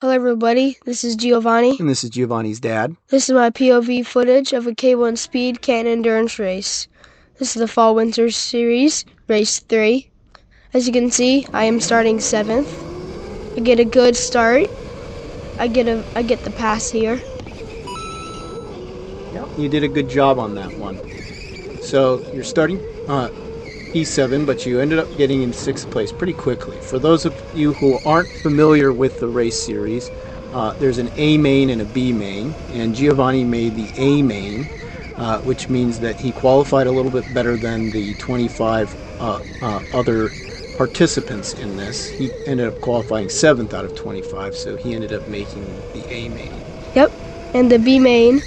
Hello everybody, this is Giovanni. And this is Giovanni's dad. This is my POV footage of a K1 Speed Canton Endurance Race. This is the Fall-Winter Series, Race 3. As you can see, I am starting 7th. I get a good start. I get the pass here. You did a good job on that one. So you're starting P7, but you ended up getting in 6th place pretty quickly. For those of you who aren't familiar with the race series, there's an A main and a B main, and Giovanni made the A main, which means that he qualified a little bit better than the 25 other participants in this. He ended up qualifying 7th out of 25, so he ended up making the A main. Yep, and the B main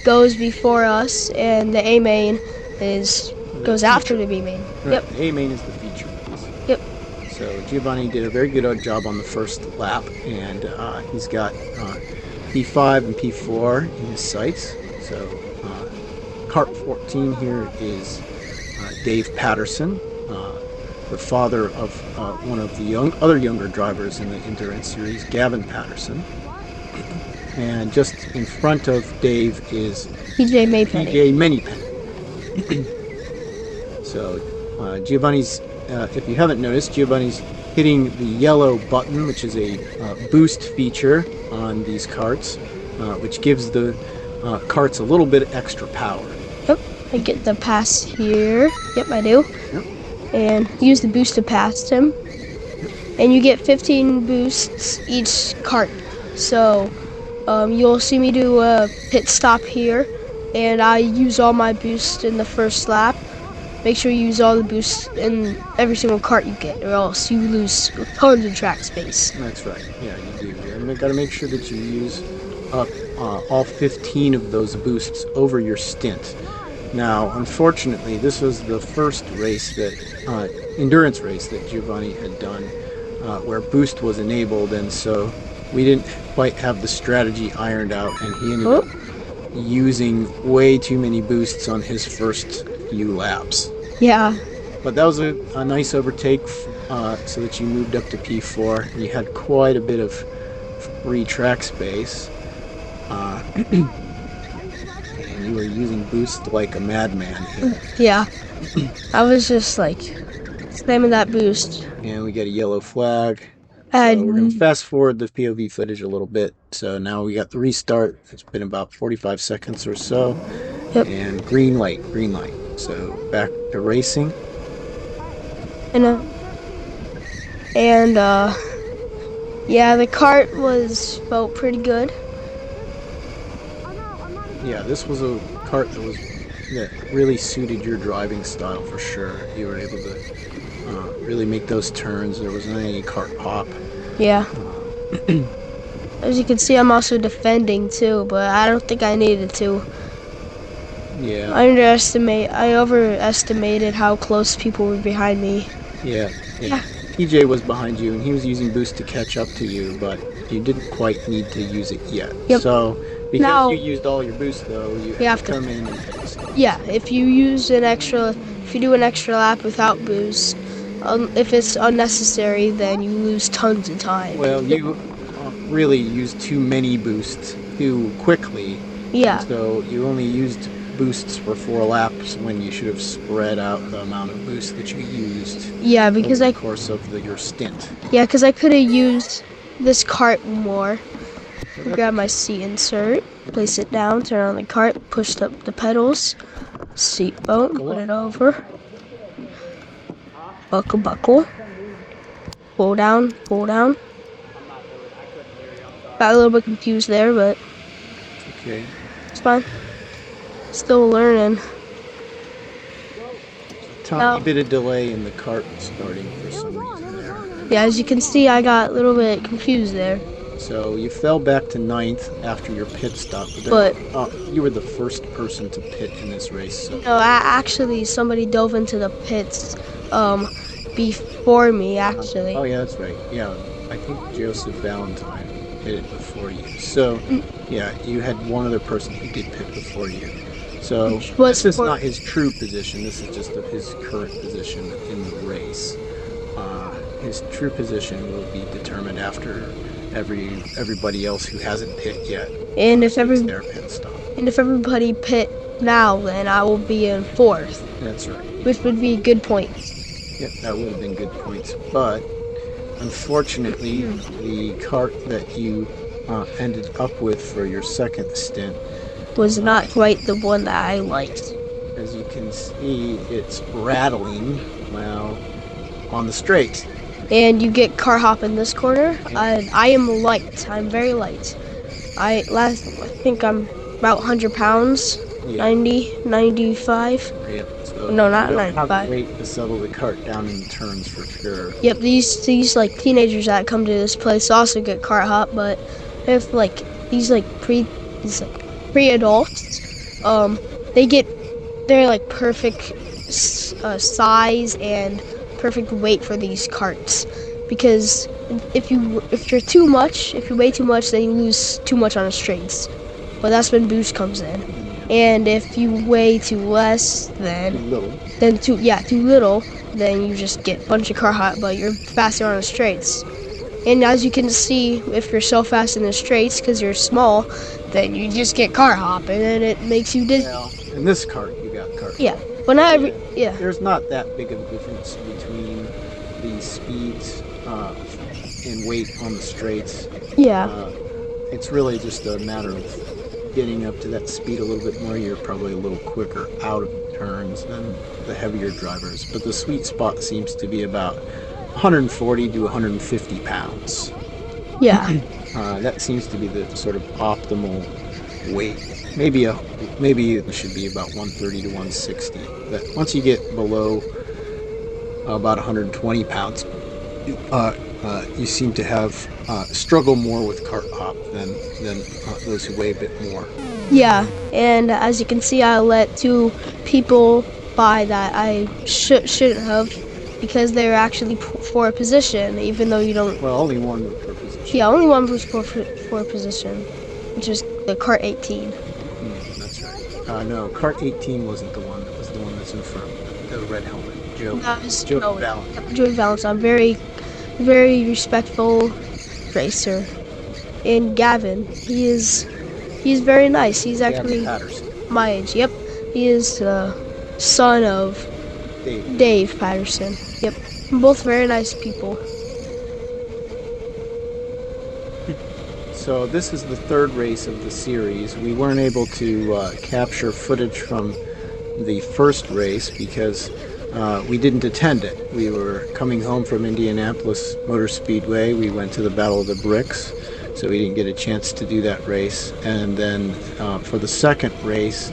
goes before us, and the A main goes after the B main. Right. Yep. The A main is the feature race. Yep. So Giovanni did a very good job on the first lap, and he's got P5 and P4 in his sights. So Kart 14 here is Dave Patterson, the father of one of the other younger drivers in the Endurance Series, Gavin Patterson. And just in front of Dave is PJ Maypenny. So Giovanni's, if you haven't noticed, Giovanni's hitting the yellow button, which is a boost feature on these karts, which gives the karts a little bit extra power. Yep, I get the pass here. Yep, I do. Yep. And use the boost to pass him. And you get 15 boosts each kart. So you'll see me do a pit stop here, and I use all my boosts in the first lap. Make sure you use all the boosts in every single kart you get, or else you lose tons of track space. That's right. Yeah, you do. And you got to make sure that you use up all 15 of those boosts over your stint. Now, unfortunately, this was the first race that endurance race that Giovanni had done, where boost was enabled, and so we didn't quite have the strategy ironed out, and he ended up using way too many boosts on his first few laps. Yeah. But that was a nice overtake, so that you moved up to P4. You had quite a bit of free track space. And you were using boost like a madman here. Yeah. I was just like slamming that boost. And we got a yellow flag. So we're going to fast forward the POV footage a little bit. So now we got the restart. It's been about 45 seconds or so. Yep. And green light. So back to racing. Yeah, the kart felt pretty good. Yeah, this was a kart that really suited your driving style for sure. You were able to really make those turns. There wasn't any kart pop. Yeah. As you can see, I'm also defending too, but I don't think I needed to. Yeah. I overestimated how close people were behind me. Yeah. PJ was behind you, and he was using boost to catch up to you, but you didn't quite need to use it yet. Yep. So, because you used all your boost, though, you have to come in and fix it. Yeah, if you do an extra lap without boost, if it's unnecessary, then you lose tons of time. Well, you really used too many boosts too quickly. Yeah. So you only used boosts for 4 laps when you should have spread out the amount of boost that you used. Yeah, because over the course of your stint. Yeah, because I could have used this kart more. Grab my seat insert, place it down, turn on the kart, push up the pedals, seatbelt, put it over, buckle, pull down. Got a little bit confused there, but okay, it's fine. Still learning. Tiny bit of delay in the kart starting for some reason there. Yeah, as you can see, I got a little bit confused there. So you fell back to 9th after your pit stop, but you were the first person to pit in this race. So. No, actually, somebody dove into the pits before me, actually. Oh, yeah, that's right. Yeah, I think Joseph Valentine hit it before you. So, yeah, you had one other person who did pit before you. So this is not his true position. This is just his current position in the race. His true position will be determined after everybody else who hasn't pit yet. And if It's their pit stop. everybody pit now, then I will be in 4th. That's right. Which would be good points. Yep, that would have been good points. But unfortunately, the cart that you ended up with for your second stint was not quite the one that I liked. As you can see, it's rattling while on the straight. And you get car hop in this corner. I am light. I'm very light. I think I'm about 100 pounds. Yeah. 90, 95. Yep. So no, not you don't 95. Have to wait to settle the cart down in the turns for sure. Yep. These like teenagers that come to this place also get car hop, but if like these pre-adults, they're like perfect size and perfect weight for these carts, because if you weigh too much, then you lose too much on the straights. But that's when boost comes in. And if you weigh too less, too little, then you just get a bunch of car hop, but you're faster on the straights. And as you can see, if you're so fast in the straights because you're small, then you just get car hop, and then it makes you dizzy. Well, in this cart, you got car hop. Yeah, but not every. Yeah. There's not that big of a difference between the speeds and weight on the straights. Yeah. It's really just a matter of getting up to that speed a little bit more. You're probably a little quicker out of the turns than the heavier drivers, but the sweet spot seems to be about 140 to 150 pounds. Yeah. That seems to be the sort of optimal weight. Maybe it should be about 130 to 160. But once you get below about 120 pounds, you seem to have struggle more with cart hop than those who weigh a bit more. Yeah, and as you can see, I let 2 people by that I shouldn't have, because they're actually for a position, even though you don't. Well, only one was for position. Yeah, only one was for a position, which is the Kart 18. That's right. No, Kart 18 wasn't the one. That was the one that's in front. The red helmet. Joey Valentine. Joey Valentine. Very, very respectful racer. And Gavin, he's very nice. He's actually my age. Yep. He is the son of Dave Patterson. Yep. Both very nice people. So this is the 3rd race of the series. We weren't able to capture footage from the first race because we didn't attend it. We were coming home from Indianapolis Motor Speedway. We went to the Battle of the Bricks, so we didn't get a chance to do that race. And then for the second race,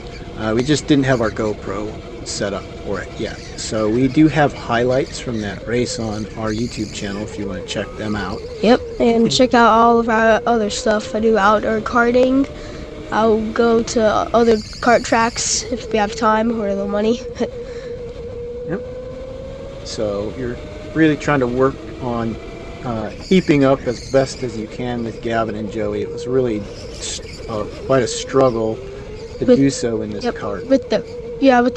we just didn't have our GoPro set up for it yet. So we do have highlights from that race on our YouTube channel if you want to check them out. Yep, and check out all of our other stuff. I do outdoor karting. I'll go to other kart tracks if we have time or the money. Yep. So you're really trying to work on keeping up as best as you can with Gavin and Joey. It was really quite a struggle to do so in this kart. With the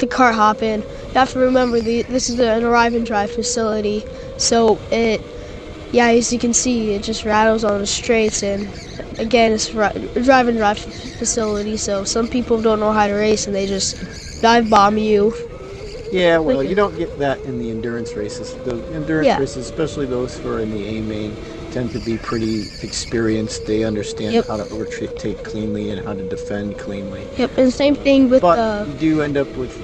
kart hopping. You have to remember this is an arrive and drive facility, so as you can see, it just rattles on the straights, and again, it's a drive and drive facility, so some people don't know how to race and they just dive bomb you. Yeah, well, you don't get that in the endurance races. The endurance races, especially those who are in the A main, tend to be pretty experienced. They understand how to overtake cleanly and how to defend cleanly. Yep, and same thing with But you do end up with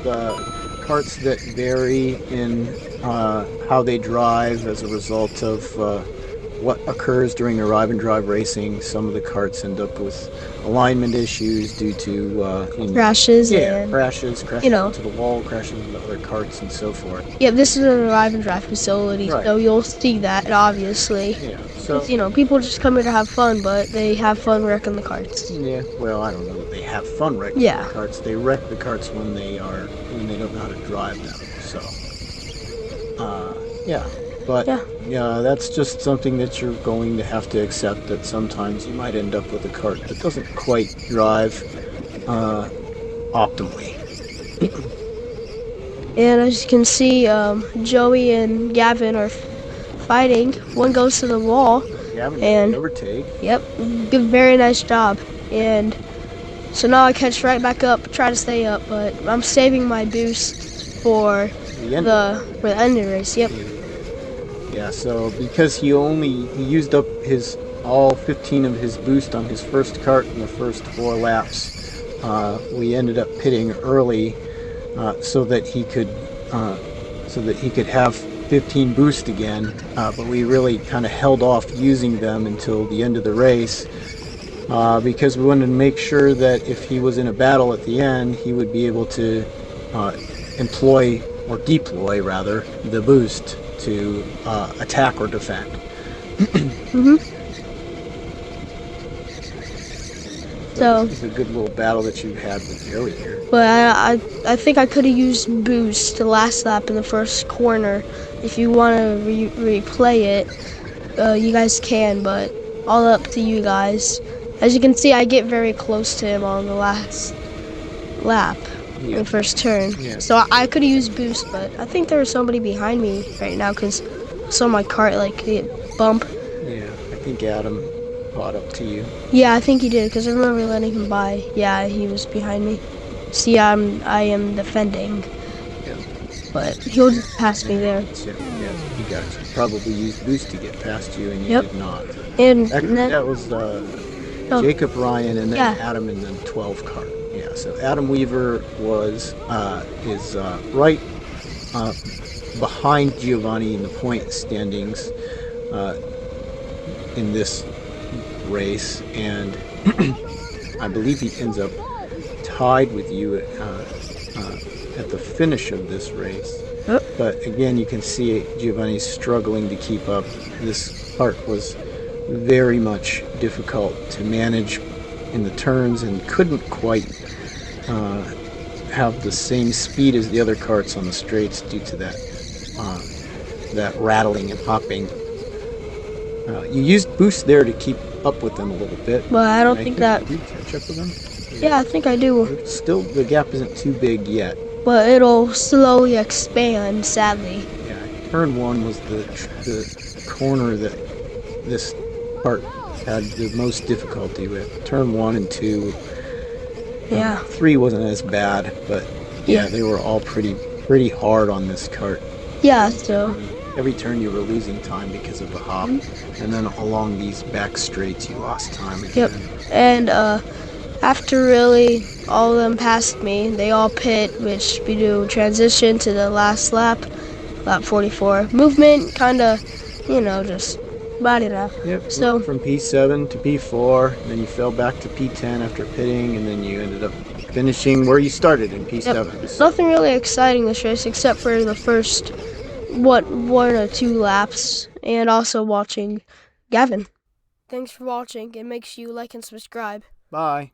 carts that vary in how they drive as a result of what occurs during arrive and drive racing. Some of the carts end up with alignment issues due to crashes. Crashes into the wall, crashes into other carts, and so forth. Yeah, this is an arrive and drive facility, so you'll see that obviously. Yeah. So people just come here to have fun, but they have fun wrecking the carts. Yeah. Well, I don't know that they have fun wrecking the carts. They wreck the carts when they don't know how to drive them. So. But that's just something that you're going to have to accept, that sometimes you might end up with a cart that doesn't quite drive optimally. And as you can see, Joey and Gavin are fighting. One goes to the wall, Gavin and overtake. yep, good, very nice job. And so now I catch right back up, try to stay up, but I'm saving my boost for the end of the race. Yep. Yeah, so because he used up all 15 of his boost on his first kart in the first 4 laps, we ended up pitting early so that he could have 15 boost again. But we really kind of held off using them until the end of the race because we wanted to make sure that if he was in a battle at the end, he would be able to employ or deploy rather the boost to attack or defend. So this is a good little battle that you had with Joey here. But I think I could have used boost the last lap in the first corner. If you want to replay it, you guys can, but all up to you guys. As you can see, I get very close to him on the last lap. In the first turn. So I could have used boost, but I think there was somebody behind me right now because I saw my cart like get bump. Yeah, I think Adam caught up to you. Yeah, I think he did because I remember letting him by. Yeah, he was behind me. See, I am defending. Yeah. But he'll just pass me there. Yeah, he got you. Probably used boost to get past you, and you did not. And that was Jacob Ryan and then Adam in the 12 kart. Yeah, so Adam Weaver is right behind Giovanni in the point standings in this race, and I believe he ends up tied with you at the finish of this race. But again, you can see Giovanni's struggling to keep up. This part was very much difficult to manage in the turns and couldn't quite have the same speed as the other karts on the straights due to that rattling and hopping. You used boost there to keep up with them a little bit. But I don't think that... Did you catch up with them? Yeah, I think I do. Still, the gap isn't too big yet. But it'll slowly expand, sadly. Yeah, turn 1 was the corner that this part had the most difficulty with. Turn 1 and 2. Yeah. 3 wasn't as bad, but yeah, they were all pretty hard on this kart. Yeah, so every turn you were losing time because of the hop, and then along these back straights you lost time again. Yep. And after really all of them passed me, they all pit, which we do transition to the last lap, lap 44. Movement kind of, just body lap. Yep. So from P7 to P4, and then you fell back to P10 after pitting, and then you ended up finishing where you started in P7. Yep. Nothing really exciting this race except for the first one or 2 laps, and also watching Gavin. Thanks for watching, and make sure you like and subscribe. Bye.